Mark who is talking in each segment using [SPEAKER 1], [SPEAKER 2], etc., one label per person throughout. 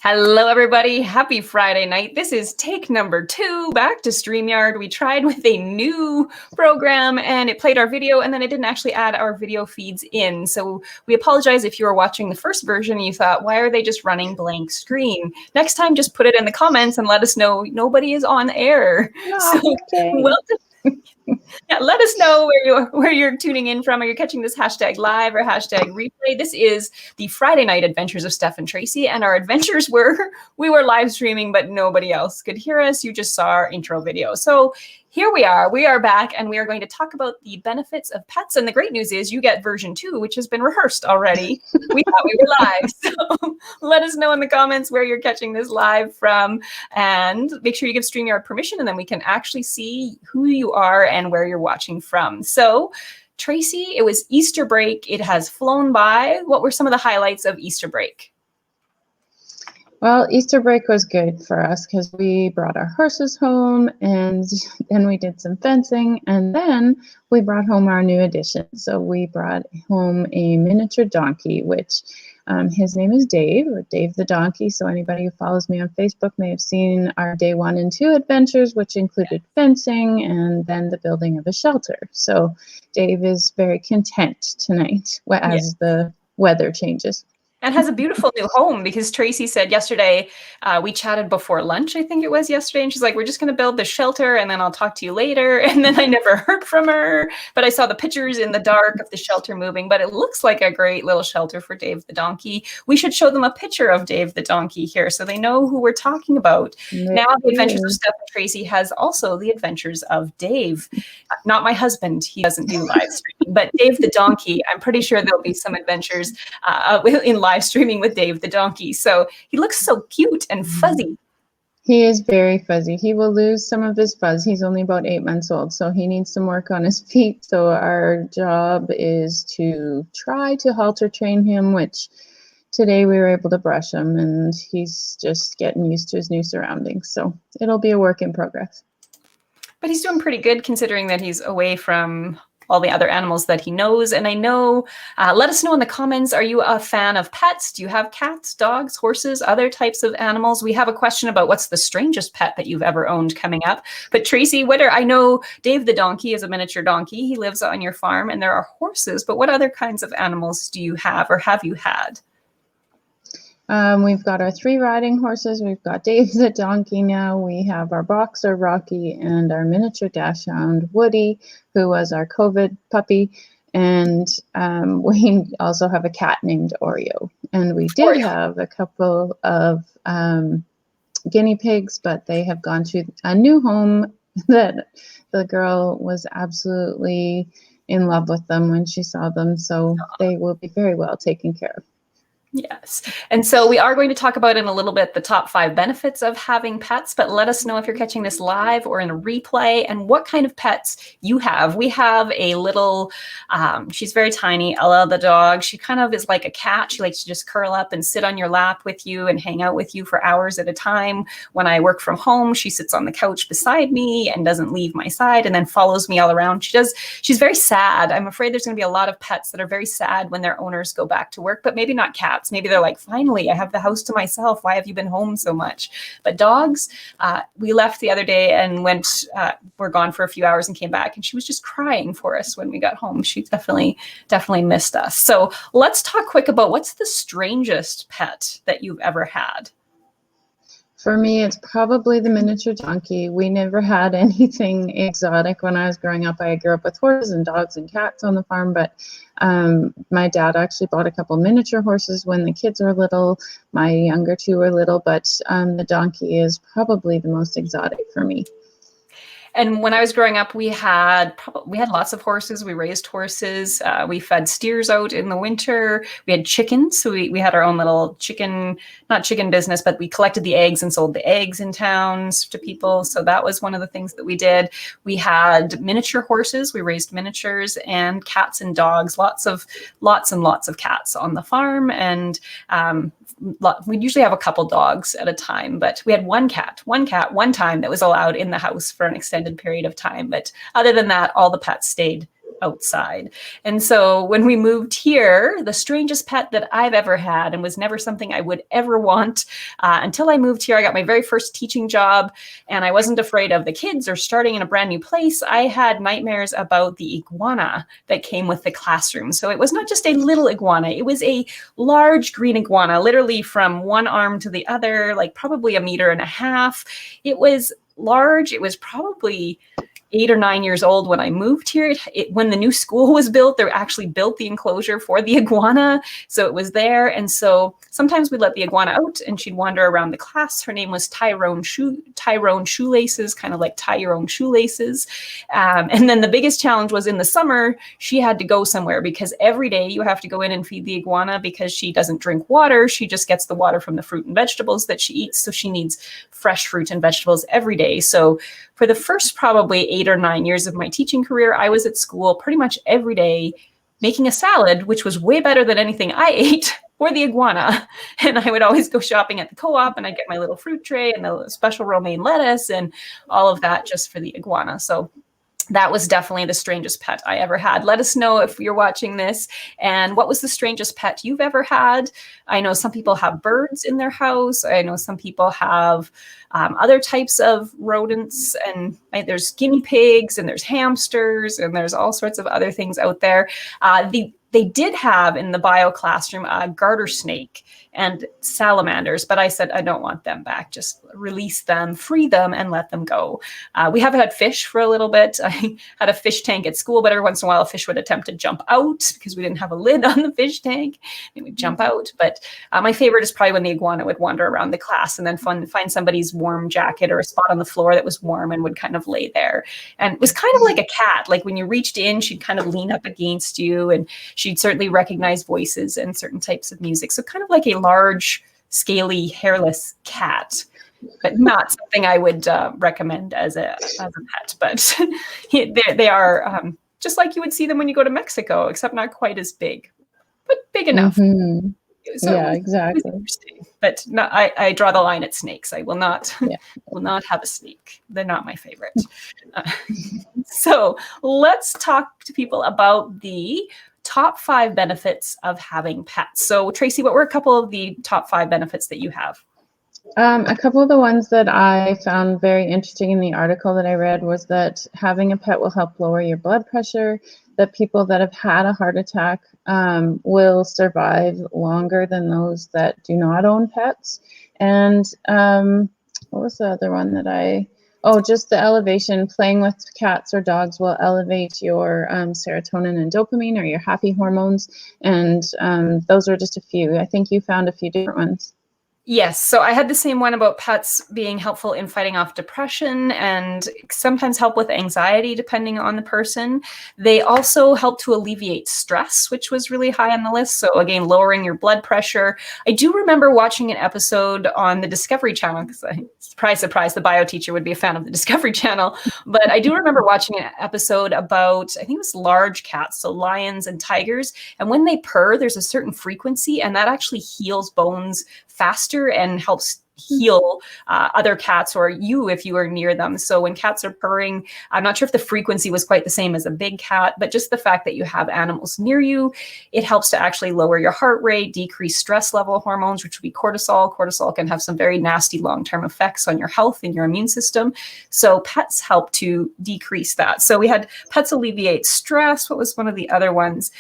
[SPEAKER 1] Hello, everybody. Happy Friday night. This is take number 2 back to StreamYard. We tried with a new program and it played our video and then it didn't actually add our video feeds in. So we apologize if you were watching the first version and you thought, why are they just running blank screen? Next time, just put it in the comments and let us know nobody is on air. Welcome. Yeah, let us know where you're tuning in from. Are you catching this hashtag live or hashtag replay? This is the Friday night adventures of Steph and Tracy, and our adventures we were live streaming, but nobody else could hear us. You just saw our intro video. So here we are back, and we are going to talk about the benefits of pets. And the great news is you get version 2, which has been rehearsed already. We thought we were live. So let us know in the comments where you're catching this live from, and make sure you give StreamYard permission, and then we can actually see who you are and where you're watching from. So Tracy, it was Easter break. It has flown by. What were some of the highlights of Easter break?
[SPEAKER 2] Well, Easter break was good for us because we brought our horses home and then we did some fencing and then we brought home our new addition. So we brought home a miniature donkey, which his name is Dave, or Dave the Donkey. So anybody who follows me on Facebook may have seen our day 1 and 2 adventures, which included fencing and then the building of a shelter. So Dave is very content tonight as the weather changes.
[SPEAKER 1] And has a beautiful new home, because Tracy said yesterday, we chatted before lunch, I think it was yesterday, and she's like, we're just going to build the shelter and then I'll talk to you later. And then I never heard from her, but I saw the pictures in the dark of the shelter moving, but it looks like a great little shelter for Dave the Donkey. We should show them a picture of Dave the Donkey here so they know who we're talking about. Now the Adventures of Steph and Tracy has also the Adventures of Dave. Not my husband, he doesn't do live streaming, but Dave the Donkey, I'm pretty sure there'll be some adventures in live streaming with Dave the Donkey. So he looks so cute and fuzzy.
[SPEAKER 2] He is very fuzzy. He will lose some of his fuzz. He's only about 8 months old, so he needs some work on his feet. So our job is to try to halter train him, which today we were able to brush him, and he's just getting used to his new surroundings. So it'll be a work in progress.
[SPEAKER 1] But he's doing pretty good considering that he's away from all the other animals that he knows. And I know, let us know in the comments, are you a fan of pets? Do you have cats, dogs, horses, other types of animals? We have a question about what's the strangest pet that you've ever owned coming up. But Tracy, I know Dave the Donkey is a miniature donkey. He lives on your farm and there are horses, but what other kinds of animals do you have or have you had?
[SPEAKER 2] We've got our 3 riding horses. We've got Dave the Donkey now. We have our boxer, Rocky, and our miniature dachshund, Woody, who was our COVID puppy. And we also have a cat named Oreo. And we did have a couple of guinea pigs, but they have gone to a new home that the girl was absolutely in love with them when she saw them. So they will be very well taken care of.
[SPEAKER 1] Yes. And so we are going to talk about in a little bit the top 5 benefits of having pets, but let us know if you're catching this live or in a replay and what kind of pets you have. We have a little, she's very tiny, Ella the dog. She kind of is like a cat. She likes to just curl up and sit on your lap with you and hang out with you for hours at a time. When I work from home, she sits on the couch beside me and doesn't leave my side and then follows me all around. She's very sad. I'm afraid there's going to be a lot of pets that are very sad when their owners go back to work, but maybe not cats. Maybe they're like, finally, I have the house to myself. Why have you been home so much? But dogs, we left the other day and we're gone for a few hours and came back. And she was just crying for us when we got home. She definitely missed us. So let's talk quick about what's the strangest pet that you've ever had?
[SPEAKER 2] For me, it's probably the miniature donkey. We never had anything exotic when I was growing up. I grew up with horses and dogs and cats on the farm, but my dad actually bought a couple miniature horses when the kids were little. My younger 2 were little, but the donkey is probably the most exotic for me.
[SPEAKER 1] And when I was growing up, we had lots of horses. We raised horses. We fed steers out in the winter. We had chickens. So we had our own little not chicken business, but we collected the eggs and sold the eggs in towns to people. So that was one of the things that we did. We had miniature horses. We raised miniatures, and cats and dogs, lots and lots of cats on the farm. And we'd usually have a couple dogs at a time, but we had one cat one time that was allowed in the house for an extended period of time. But other than that, all the pets stayed outside. And so when we moved here, the strangest pet that I've ever had, and was never something I would ever want until I moved here, I got my very first teaching job, and I wasn't afraid of the kids or starting in a brand new place. I had nightmares about the iguana that came with the classroom. So it was not just a little iguana, it was a large green iguana, literally from one arm to the other, like probably 1.5 meters. It was large. It was probably 8 or 9 years old when I moved here. When the new school was built, they actually built the enclosure for the iguana. So it was there. And so sometimes we'd let the iguana out and she'd wander around the class. Her name was Tyrone Shoelaces, kind of like tie your own shoelaces. And then the biggest challenge was in the summer, she had to go somewhere because every day you have to go in and feed the iguana because she doesn't drink water. She just gets the water from the fruit and vegetables that she eats. So she needs fresh fruit and vegetables every day. So for the first probably 8 or 9 years of my teaching career, I was at school pretty much every day making a salad, which was way better than anything I ate, for the iguana. And I would always go shopping at the co-op and I'd get my little fruit tray and the special romaine lettuce and all of that just for the iguana. So that was definitely the strangest pet I ever had. Let us know if you're watching this and what was the strangest pet you've ever had. I know some people have birds in their house. I know some people have other types of rodents, and there's guinea pigs and there's hamsters and there's all sorts of other things out there. They did have in the bio classroom a garter snake and salamanders, but I said, I don't want them back. Just release them, free them, and let them go. We have had fish for a little bit. I had a fish tank at school, but every once in a while a fish would attempt to jump out because we didn't have a lid on the fish tank. It would jump out. But my favorite is probably when the iguana would wander around the class and then find somebody's warm jacket or a spot on the floor that was warm and would kind of lay there. And it was kind of like a cat. Like when you reached in, she'd kind of lean up against you, and she'd certainly recognize voices and certain types of music. So kind of like a large, scaly, hairless cat, but not something I would recommend as a pet. But they are just like you would see them when you go to Mexico, except not quite as big, but big enough.
[SPEAKER 2] Mm-hmm.
[SPEAKER 1] So
[SPEAKER 2] yeah, exactly.
[SPEAKER 1] But no, I draw the line at snakes. I will not have a snake. They're not my favorite. So let's talk to people about the top 5 benefits of having pets. So Tracy, what were a couple of the top 5 benefits that you have?
[SPEAKER 2] A couple of the ones that I found very interesting in the article that I read was that having a pet will help lower your blood pressure, that people that have had a heart attack will survive longer than those that do not own pets. And what was the other one that just the elevation. Playing with cats or dogs will elevate your serotonin and dopamine, or your happy hormones. And those are just a few. I think you found a few different ones.
[SPEAKER 1] Yes. So I had the same one about pets being helpful in fighting off depression and sometimes help with anxiety, depending on the person. They also help to alleviate stress, which was really high on the list. So again, lowering your blood pressure. I do remember watching an episode on the Discovery Channel, because surprise, surprise, the bio teacher would be a fan of the Discovery Channel. But I do remember watching an episode about, I think it was large cats, so lions and tigers. And when they purr, there's a certain frequency, and that actually heals bones faster and helps heal other cats, or you if you are near them. So when cats are purring, I'm not sure if the frequency was quite the same as a big cat, but just the fact that you have animals near you, it helps to actually lower your heart rate, decrease stress level hormones, which would be cortisol. Cortisol can have some very nasty long-term effects on your health and your immune system. So pets help to decrease that. So we had pets alleviate stress. What was one of the other ones?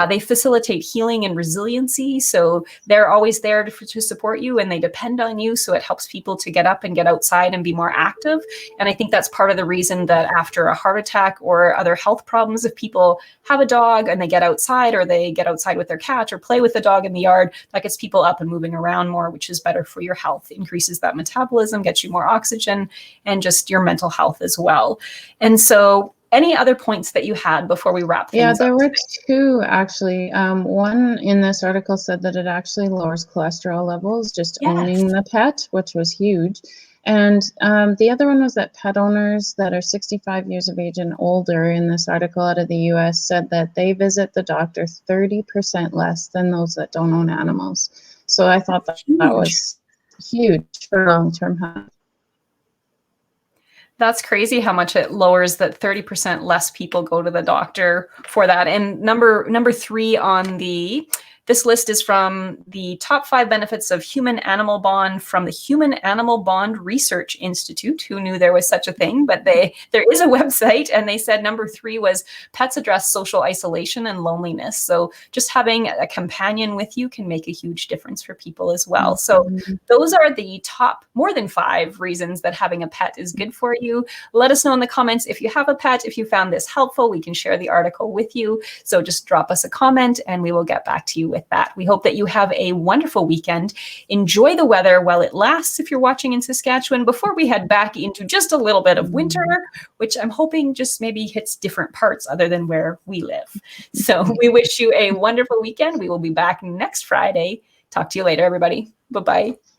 [SPEAKER 1] They facilitate healing and resiliency. So they're always there to support you, and they depend on you. So it helps people to get up and get outside and be more active. And I think that's part of the reason that after a heart attack or other health problems, if people have a dog and they get outside, or they get outside with their cat or play with the dog in the yard, that gets people up and moving around more, which is better for your health, increases that metabolism, gets you more oxygen, and just your mental health as well. And so any other points that you had before we wrap things up?
[SPEAKER 2] Yeah, there were two actually. One in this article said that it actually lowers cholesterol levels, just owning the pet, which was huge. And the other one was that pet owners that are 65 years of age and older, in this article out of the US, said that they visit the doctor 30% less than those that don't own animals. So I thought that was huge for long-term health.
[SPEAKER 1] That's crazy how much it lowers that 30% less people go to the doctor for that. And number 3 on this list is from the top 5 benefits of human animal bond from the Human Animal Bond Research Institute. Who knew there was such a thing? But there is a website, and they said number 3 was pets address social isolation and loneliness. So just having a companion with you can make a huge difference for people as well. So those are the top more than 5 reasons that having a pet is good for you. Let us know in the comments if you have a pet, if you found this helpful. We can share the article with you. So just drop us a comment and we will get back to you with that. We hope that you have a wonderful weekend. Enjoy the weather while it lasts if you're watching in Saskatchewan, before we head back into just a little bit of winter, which I'm hoping just maybe hits different parts other than where we live. So we wish you a wonderful weekend. We will be back next Friday. Talk to you later, everybody. Bye-bye.